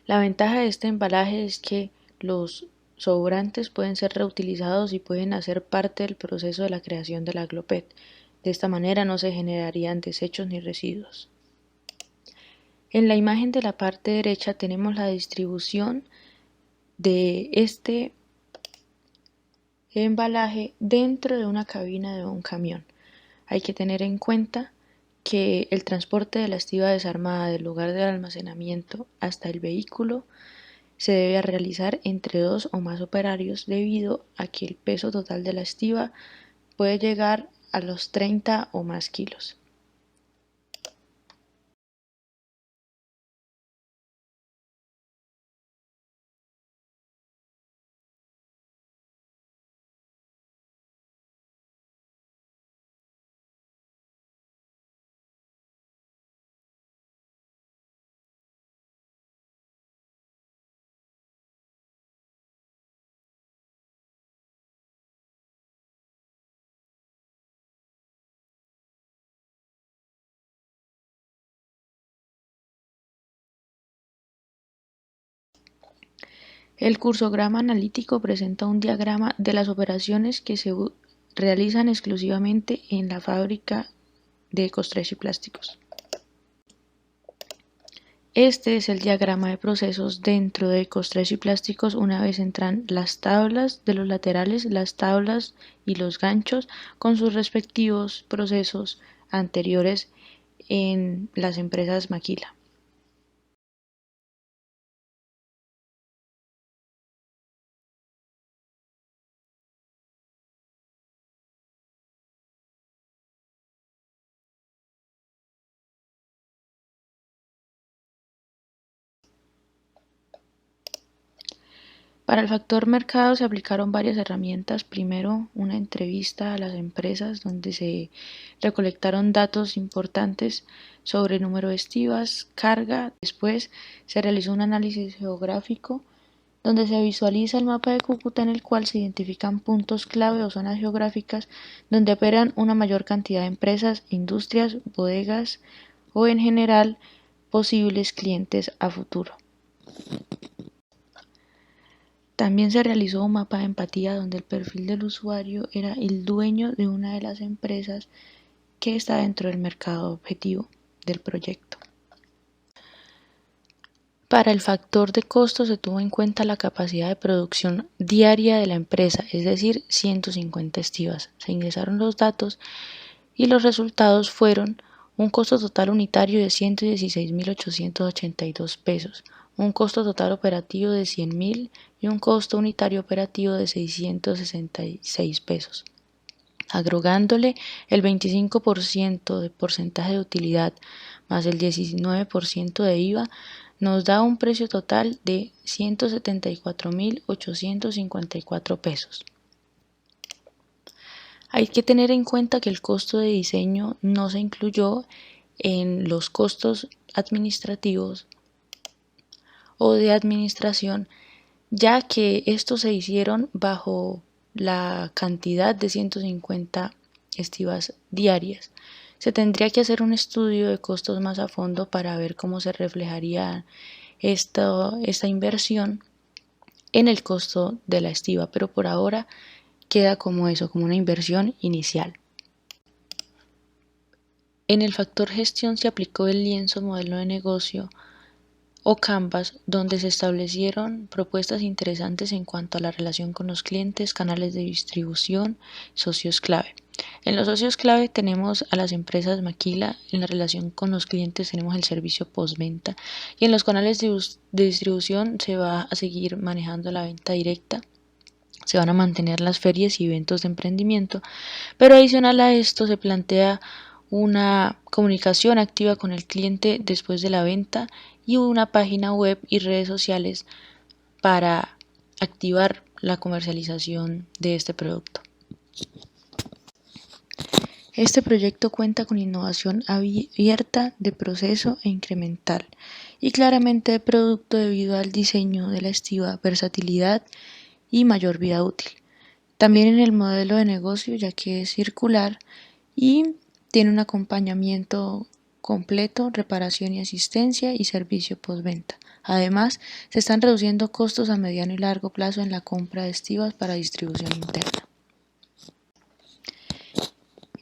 La ventaja de este embalaje es que los sobrantes pueden ser reutilizados y pueden hacer parte del proceso de la creación del aglopet. De esta manera no se generarían desechos ni residuos. En la imagen de la parte derecha tenemos la distribución de este embalaje dentro de una cabina de un camión. Hay que tener en cuenta que el transporte de la estiba desarmada del lugar del almacenamiento hasta el vehículo se debe realizar entre 2 o más operarios debido a que el peso total de la estiba puede llegar a los 30 o más kilos. El cursograma analítico presenta un diagrama de las operaciones que se realizan exclusivamente en la fábrica de Costrechi Plásticos. Este es el diagrama de procesos dentro de Costrechi Plásticos una vez entran las tablas de los laterales, las tablas y los ganchos con sus respectivos procesos anteriores en las empresas Maquila. Para el factor mercado se aplicaron varias herramientas. Primero, una entrevista a las empresas donde se recolectaron datos importantes sobre número de estivas, carga. Después se realizó un análisis geográfico donde se visualiza el mapa de Cúcuta en el cual se identifican puntos clave o zonas geográficas donde operan una mayor cantidad de empresas, industrias, bodegas o en general posibles clientes a futuro. También se realizó un mapa de empatía donde el perfil del usuario era el dueño de una de las empresas que está dentro del mercado objetivo del proyecto. Para el factor de costo se tuvo en cuenta la capacidad de producción diaria de la empresa, es decir, 150 estivas. Se ingresaron los datos y los resultados fueron un costo total unitario de 116.882 pesos, un costo total operativo de 100.000 y un costo unitario operativo de 666 pesos. Agregándole el 25% de porcentaje de utilidad más el 19% de IVA, nos da un precio total de 174.854 pesos. Hay que tener en cuenta que el costo de diseño no se incluyó en los costos administrativos o de administración, ya que estos se hicieron bajo la cantidad de 150 estivas diarias. Se tendría que hacer un estudio de costos más a fondo para ver cómo se reflejaría esta inversión en el costo de la estiva, pero por ahora queda como eso, como una inversión inicial. En el factor gestión se aplicó el lienzo modelo de negocio o Canvas, donde se establecieron propuestas interesantes en cuanto a la relación con los clientes, canales de distribución, socios clave. En los socios clave tenemos a las empresas maquila, en la relación con los clientes tenemos el servicio postventa y en los canales de distribución se va a seguir manejando la venta directa. Se van a mantener las ferias y eventos de emprendimiento, pero adicional a esto se plantea una comunicación activa con el cliente después de la venta y una página web y redes sociales para activar la comercialización de este producto. Este proyecto cuenta con innovación abierta de proceso e incremental y claramente de producto debido al diseño de la estiva, versatilidad y mayor vida útil. También en el modelo de negocio, ya que es circular y tiene un acompañamiento completo, reparación y asistencia y servicio postventa. Además, se están reduciendo costos a mediano y largo plazo en la compra de estivas para distribución interna.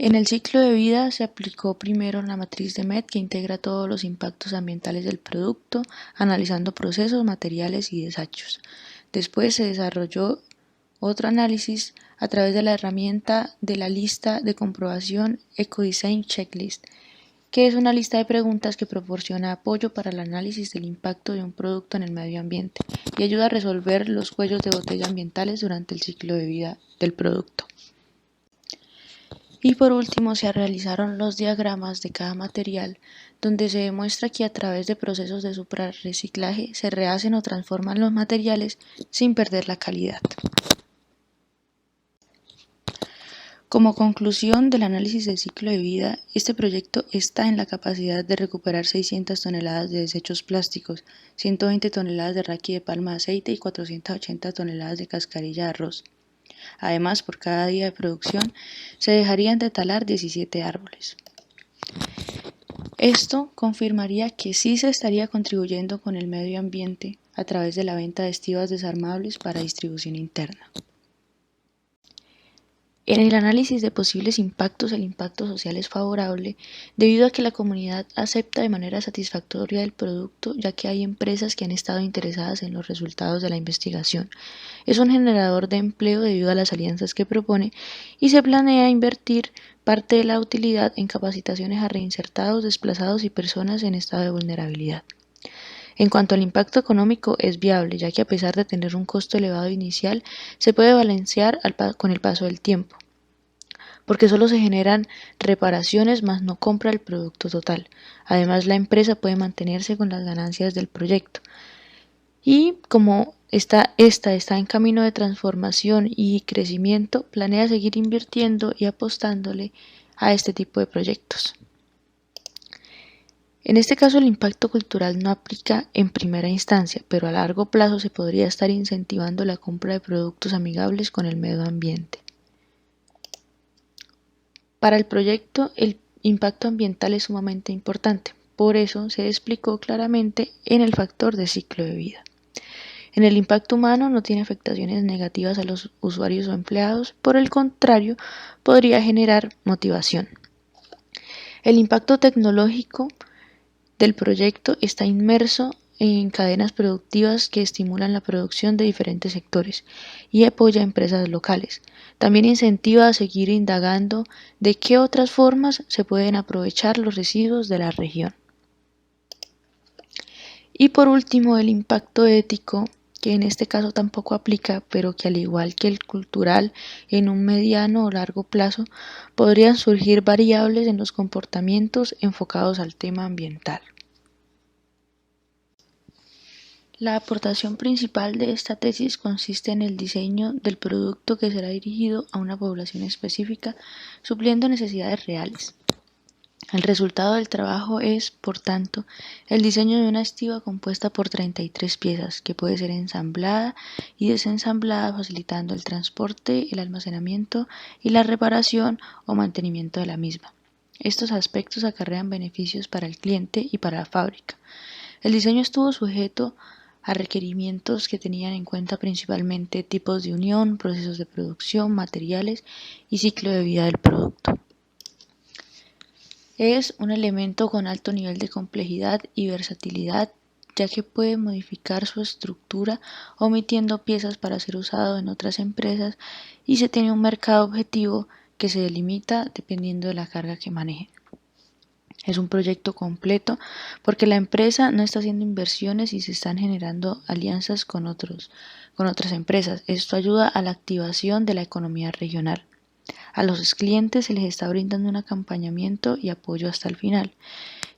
En el ciclo de vida se aplicó primero la matriz de MET, que integra todos los impactos ambientales del producto, analizando procesos, materiales y desechos. Después se desarrolló otro análisis a través de la herramienta de la lista de comprobación EcoDesign Checklist, que es una lista de preguntas que proporciona apoyo para el análisis del impacto de un producto en el medio ambiente y ayuda a resolver los cuellos de botella ambientales durante el ciclo de vida del producto. Y por último se realizaron los diagramas de cada material, donde se demuestra que a través de procesos de suprarreciclaje se rehacen o transforman los materiales sin perder la calidad. Como conclusión del análisis del ciclo de vida, este proyecto está en la capacidad de recuperar 600 toneladas de desechos plásticos, 120 toneladas de raqui de palma de aceite y 480 toneladas de cascarilla de arroz. Además, por cada día de producción se dejarían de talar 17 árboles. Esto confirmaría que sí se estaría contribuyendo con el medio ambiente a través de la venta de estivas desarmables para distribución interna. En el análisis de posibles impactos, el impacto social es favorable debido a que la comunidad acepta de manera satisfactoria el producto, ya que hay empresas que han estado interesadas en los resultados de la investigación. Es un generador de empleo debido a las alianzas que propone y se planea invertir parte de la utilidad en capacitaciones a reinsertados, desplazados y personas en estado de vulnerabilidad. En cuanto al impacto económico, es viable, ya que a pesar de tener un costo elevado inicial, se puede balancear con el paso del tiempo, porque solo se generan reparaciones más no compra el producto total. Además, la empresa puede mantenerse con las ganancias del proyecto. Y como esta está en camino de transformación y crecimiento, planea seguir invirtiendo y apostándole a este tipo de proyectos. En este caso el impacto cultural no aplica en primera instancia, pero a largo plazo se podría estar incentivando la compra de productos amigables con el medio ambiente. Para el proyecto el impacto ambiental es sumamente importante, por eso se explicó claramente en el factor de ciclo de vida. En el impacto humano no tiene afectaciones negativas a los usuarios o empleados, por el contrario, podría generar motivación. El impacto tecnológico del proyecto está inmerso en cadenas productivas que estimulan la producción de diferentes sectores y apoya a empresas locales. También incentiva a seguir indagando de qué otras formas se pueden aprovechar los residuos de la región. Y por último, el impacto ético, que en este caso tampoco aplica, pero que al igual que el cultural, en un mediano o largo plazo podrían surgir variables en los comportamientos enfocados al tema ambiental. La aportación principal de esta tesis consiste en el diseño del producto que será dirigido a una población específica, supliendo necesidades reales. El resultado del trabajo es, por tanto, el diseño de una estiba compuesta por 33 piezas, que puede ser ensamblada y desensamblada facilitando el transporte, el almacenamiento y la reparación o mantenimiento de la misma. Estos aspectos acarrean beneficios para el cliente y para la fábrica. El diseño estuvo sujeto a requerimientos que tenían en cuenta principalmente tipos de unión, procesos de producción, materiales y ciclo de vida del producto. Es un elemento con alto nivel de complejidad y versatilidad, ya que puede modificar su estructura omitiendo piezas para ser usado en otras empresas y se tiene un mercado objetivo que se delimita dependiendo de la carga que maneje. Es un proyecto completo porque la empresa no está haciendo inversiones y se están generando alianzas con otras empresas. Esto ayuda a la activación de la economía regional. A los clientes se les está brindando un acompañamiento y apoyo hasta el final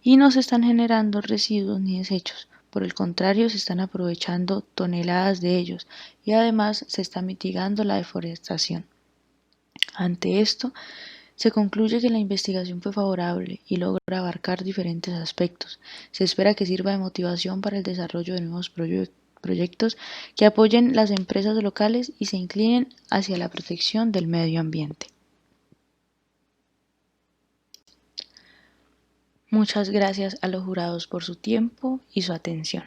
y no se están generando residuos ni desechos. Por el contrario, se están aprovechando toneladas de ellos y además se está mitigando la deforestación. Ante esto, se concluye que la investigación fue favorable y logra abarcar diferentes aspectos. Se espera que sirva de motivación para el desarrollo de nuevos proyectos que apoyen las empresas locales y se inclinen hacia la protección del medio ambiente. Muchas gracias a los jurados por su tiempo y su atención.